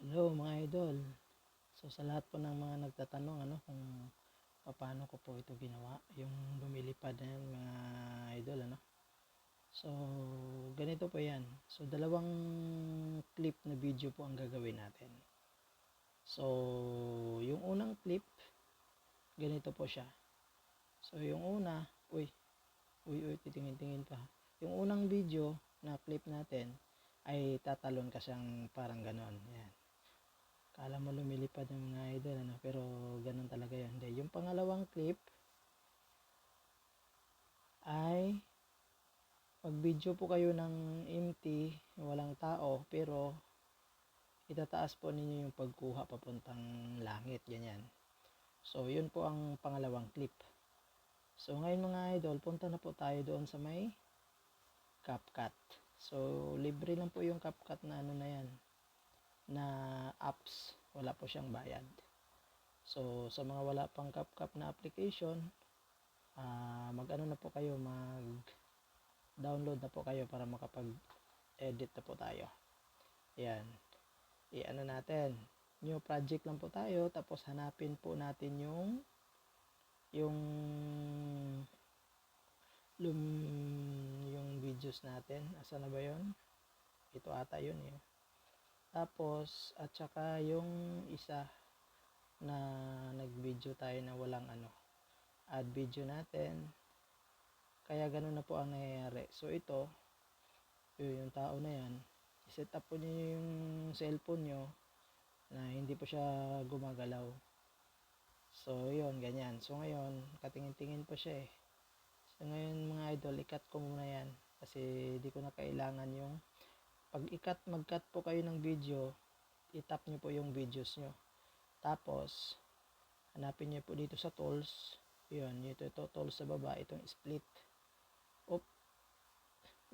Hello mga idol. So sa lahat po ng mga nagtatanong kung paano ko po ito ginawa, yung lumilipad na yan mga idol So ganito po yan. So dalawang clip na video po ang gagawin natin. So yung unang clip, ganito po siya. So yung una, titingin-tingin pa. Yung unang video na clip natin ay tatalon ka siyang parang ganon. Yan. Kala mo lumilipad ng mga idol pero ganun talaga yan. Hindi. Yung pangalawang clip ay mag-video po kayo ng empty, walang tao, pero itataas po ninyo yung pagkuha papuntang langit, ganyan. So yun po ang pangalawang clip. So ngayon mga idol, punta na po tayo doon sa may CapCut. So libre lang po yung CapCut na na yan, na apps, wala po siyang bayad. So sa mga wala pang CapCut na application, mag-ano na po kayo, mag-download na po kayo para makapag-edit na po tayo. Yan. I-ano natin, new project lang po tayo, tapos hanapin po natin yung videos natin. Asa na ba yon? Ito ata yun eh. Tapos at saka yung isa na nag-video tayo na walang add video natin. Kaya ganun na po ang nangyayari. So ito, yung tao na yan, set up po niyo yung cellphone nyo na hindi po siya gumagalaw. So yun, ganyan. So ngayon, katingin-tingin po siya eh. So ngayon mga idol, i-cut ko muna yan kasi di ko na kailangan yung pag mag-cut po kayo ng video, i-tap nyo po yung videos nyo. Tapos hanapin nyo po dito sa tools. Yun, ito tools sa baba, itong split.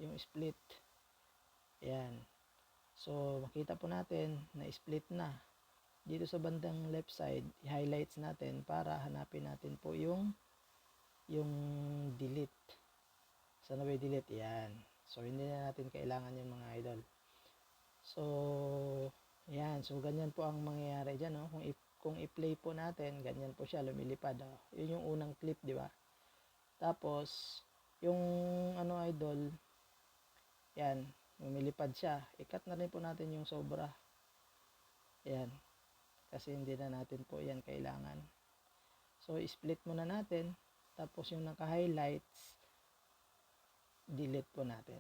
Yung split. Ayan. So makita po natin na split na. Dito sa bandang left side, i-highlights natin para hanapin natin po yung delete. Sana ba delete? Yan. So hindi na natin kailangan yung mga idol. So yan. So ganyan po ang mangyayari dyan. No? Kung i-play po natin, ganyan po siya, lumilipad. Oh. Yun yung unang clip, di ba? Tapos yung idol, yan, lumilipad siya. I-cut na rin po natin yung sobra. Yan. Kasi hindi na natin po yan kailangan. So i-split muna natin. Tapos yung naka-highlights, delete po natin.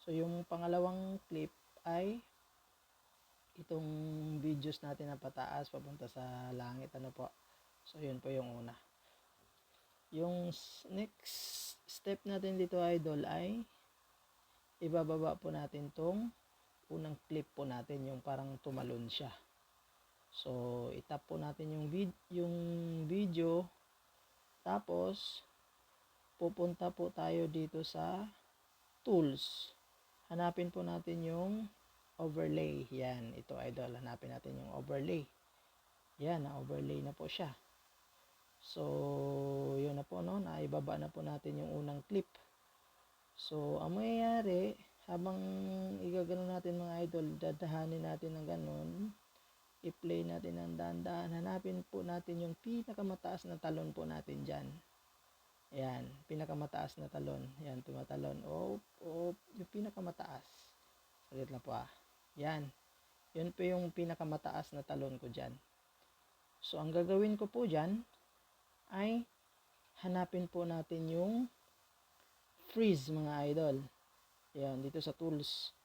So yung pangalawang clip ay itong videos natin na pataas papunta sa langit po. So yun po yung una. Yung next step natin dito idol ay ibababa po natin tong unang clip po natin, yung parang tumalon siya. So itap po natin yung video, tapos pupunta po tayo dito sa tools. Hanapin po natin yung overlay. Yan, ito idol, hanapin natin yung overlay. Yan, na-overlay na po siya. So yun na po, no, naibaba na po natin yung unang clip. So ang mangyayari, habang igagano natin mga idol, dadahanin natin ng ganon, i-play natin ng dahan-dahan, hanapin po natin yung pinakamataas na talon po natin dyan. Ayan, pinakamataas na talon. Ayan, tumatalon. Yung pinakamataas. Saglit lang po Yan. Yun po yung pinakamataas na talon ko dyan. So, ang gagawin ko po dyan ay hanapin po natin yung freeze mga idol. Ayan, dito sa tools.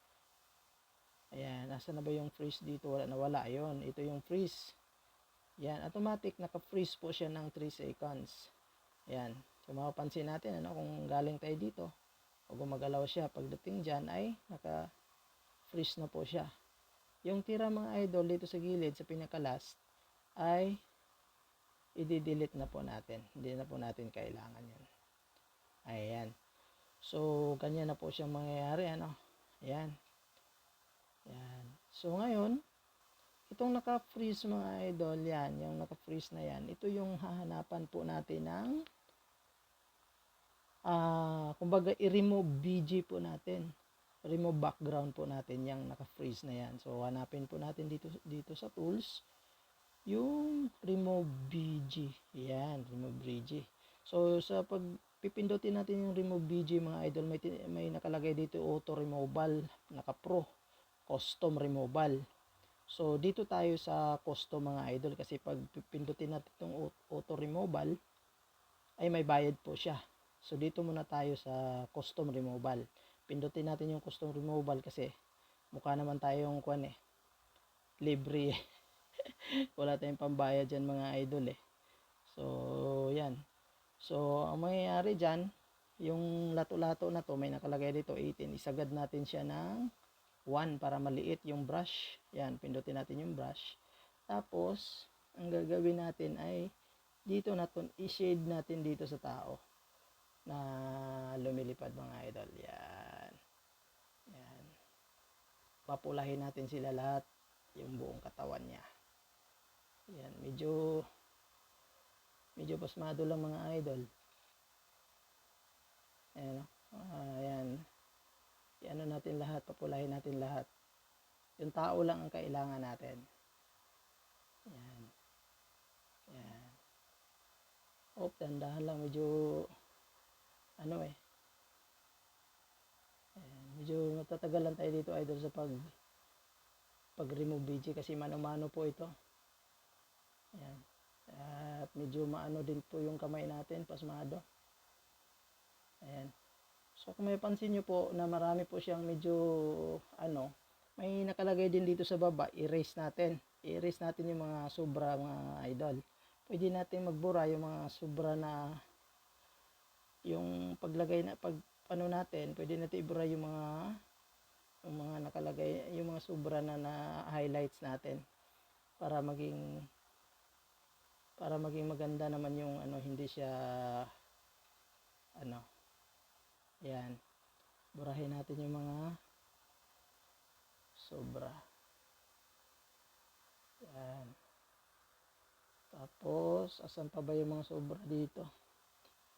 Ayan, nasa na ba yung freeze dito? Wala. Ayun, ito yung freeze. Ayan, automatic naka-freeze po siya ng 3 seconds. Ayan. So mapapansin natin kung galing tayo dito o gumagalaw siya, pagdating dyan ay naka-freeze na po siya. Yung tira mga idol dito sa gilid, sa pinaka-last, ay i-delete na po natin. Hindi na po natin kailangan yan. Ayan. So ganyan na po siyang mangyayari. Ayan. Ayan. So ngayon, itong naka-freeze mga idol, yan, yung naka-freeze na yan, ito yung hahanapan po natin ng kumbaga i-remove BG po natin. remove background po natin yung naka-freeze na yan. So hanapin po natin dito sa tools yung remove BG. Yan, remove BG. So sa pag pipindutin natin yung remove BG mga idol, may nakalagay dito auto removal, naka pro, custom removal. So dito tayo sa custom mga idol, kasi pag pipindutin natin itong auto removal ay may bayad po siya. So dito muna tayo sa custom removal. Pindutin natin yung custom removal kasi mukha naman tayong libre. Wala tayong pambayad dyan mga idol So yan. So ang mangyayari dyan, yung lato-lato na to, may nakalagay dito 18, isagad natin siya ng 1 para maliit yung brush. Yan, pindutin natin yung brush. Tapos ang gagawin natin ay dito natin i-shade natin dito sa tao na lumilipad mga idol. Yan. Yan. Papulahin natin sila lahat, yung buong katawan niya. Yan, medyo pasmado lang mga idol. Ayan, ayan. I-ano natin lahat, papulahin natin lahat. Yung tao lang ang kailangan natin. Yan. Yan. Dandahan lang, medyo ayan, medyo matatagalan tayo dito idol sa pag remove BG kasi mano-mano po ito. Ayan. At medyo maano din po yung kamay natin, pasmado. Ayan. So kung may pansin nyo po na marami po siyang medyo may nakalagay din dito sa baba, erase natin. I-erase natin yung mga sobra mga idol. Pwede natin magbura yung mga sobra na yung paglagay na natin, pwede natin ibura yung mga nakalagay, yung mga sobra na highlights natin para maging maganda naman yung hindi siya yan, burahin natin yung mga sobra. Yan. Tapos asan pa ba yung mga sobra dito?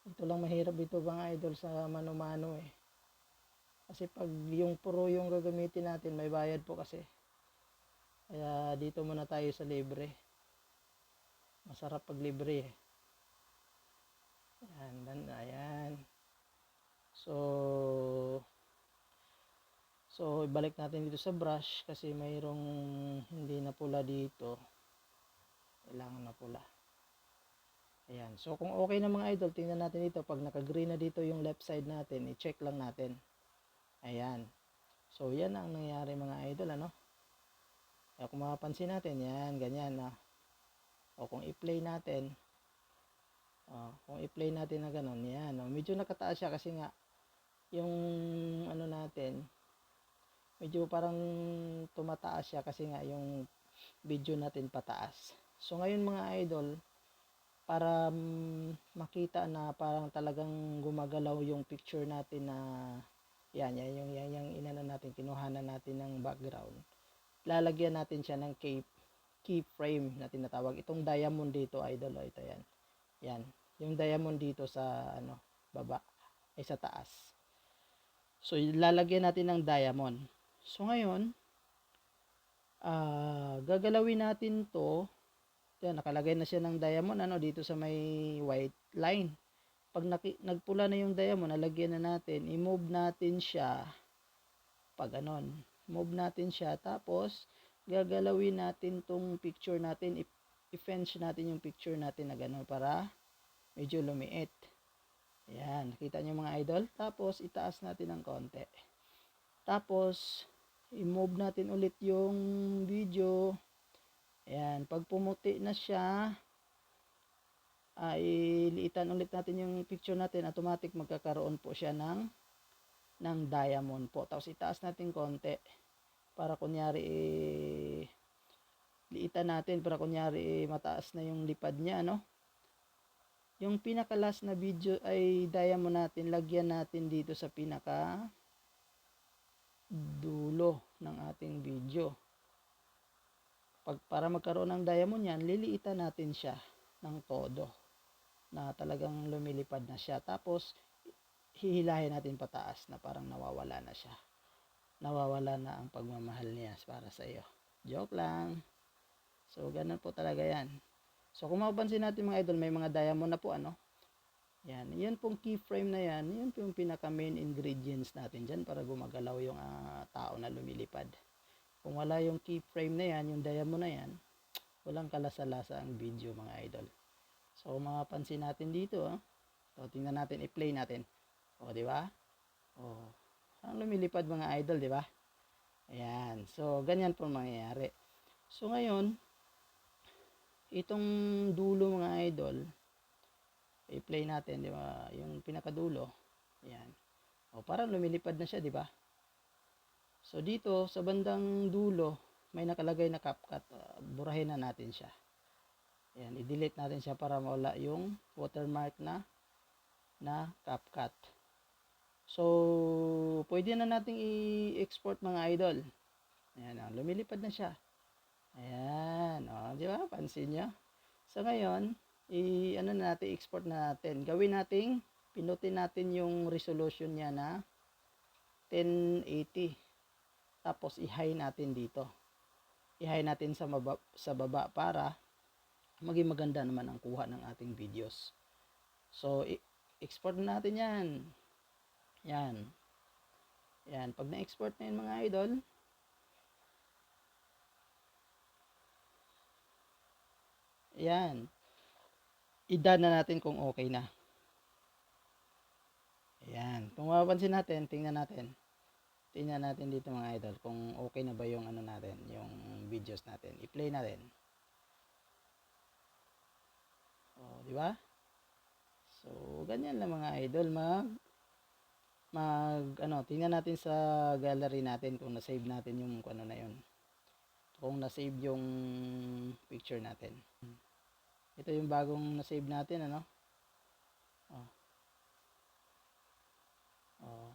Ito lang mahirap ito mga idol sa mano-mano kasi pag yung puro yung gagamitin natin, may bayad po kasi. Kaya dito muna tayo sa libre. Masarap pag libre Ayan, ayan. So ibalik natin dito sa brush kasi mayroong hindi na pula dito. Kailangan na pula. Ayan. So kung okay na mga idol, tingnan natin dito. Pag naka-green na dito yung left side natin, i-check lang natin. Ayan. So yan ang nangyari mga idol, Kaya kung mapapansin natin, yan, ganyan na. O kung i-play natin, na ganun, yan. Medyo nakataas siya kasi nga, yung natin, medyo parang tumataas siya kasi nga yung video natin pataas. So ngayon mga idol, para makita na parang talagang gumagalaw yung picture natin na yan yung inano natin, kinuhanan natin ng background, lalagyan natin siya ng keyframe na tinatawag. Itong diamond dito idol, ito yan yung diamond dito sa baba ay sa taas. So lalagyan natin ng diamond. So ngayon gagalawin natin to. Yan, nakalagay na siya ng diamond dito sa may white line. Pag nagpula na yung diamond, nalagyan na natin, i-move natin siya pag move natin siya, tapos gagalawin natin tong picture natin, i-fence natin yung picture natin na gano'n para medyo lumiit. Ayan, nakita nyo mga idol. Tapos itaas natin ng konti. Tapos i-move natin ulit yung video. Ayan, pag pumuti na siya, iliitan ulit natin yung picture natin, automatic magkakaroon po siya ng diamond po. Tapos itaas natin konti para kunyari liitan natin para kunyari mataas na yung lipad niya, Yung pinaka last na video ay diamond natin, lagyan natin dito sa pinaka dulo ng ating video. Para magkaroon ng diamond yan, liliitan natin siya ng todo na talagang lumilipad na siya. Tapos hihilahin natin pataas na parang nawawala na siya. nawawala na ang pagmamahal niya para sa iyo. Joke lang. So, ganun po talaga yan. So, kung mapapansin natin mga idol, may mga diamond na po, ano? Yan. Yan pong keyframe na yan, yun po yung pinaka main ingredients natin dyan para gumagalaw yung tao na lumilipad. Kung wala yung keyframe na yan, yung diamond na yan, walang kalasa-lasa ang video mga idol. So, kung mapapansin natin dito, so, tingnan natin, i-play natin. O, di ba? O, ang lumilipad mga idol, di ba? Ayan. So, ganyan po mangyayari. So, ngayon, itong dulo mga idol, i-play natin, di ba? Yung pinakadulo. Ayan. O, parang lumilipad na siya, di ba? So, dito, sa bandang dulo, may nakalagay na CapCut. Burahin na natin siya. Ayan, i-delete natin siya para mawala yung watermark na CapCut. So, pwede na nating i-export mga idol. Ayan, lumilipad na siya. Ayan, di ba? Pansin nyo? So, ngayon, ano na natin, export na natin. Gawin nating, pinutin natin yung resolution niya na 1080. Tapos, i-high natin dito. I-high natin sa baba para maging maganda naman ang kuha ng ating videos. So, export na natin yan. Yan. Yan. Pag na-export na yun mga idol, yan. I-done na natin kung okay na. Ayan. Kung mapapansin natin, tingnan natin. Tingnan natin dito mga idol kung okay na ba yung ano natin, yung videos natin. I-play natin. Oh, di ba? So, ganyan lang mga idol, tingnan natin sa gallery natin kung na-save natin yung ano na yun. Kung na-save yung picture natin. Ito yung bagong na-save natin, ano? Oh. Oh.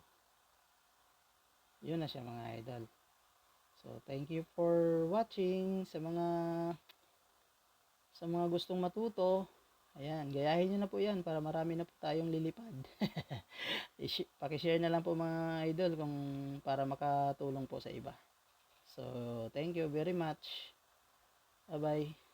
Yun na siya mga idol. So, thank you for watching. Sa mga gustong matuto, ayan, gayahin nyo na po yan para marami na po tayong lilipad. Pakishare na lang po mga idol kung para makatulong po sa iba. So, thank you very much. Bye-bye.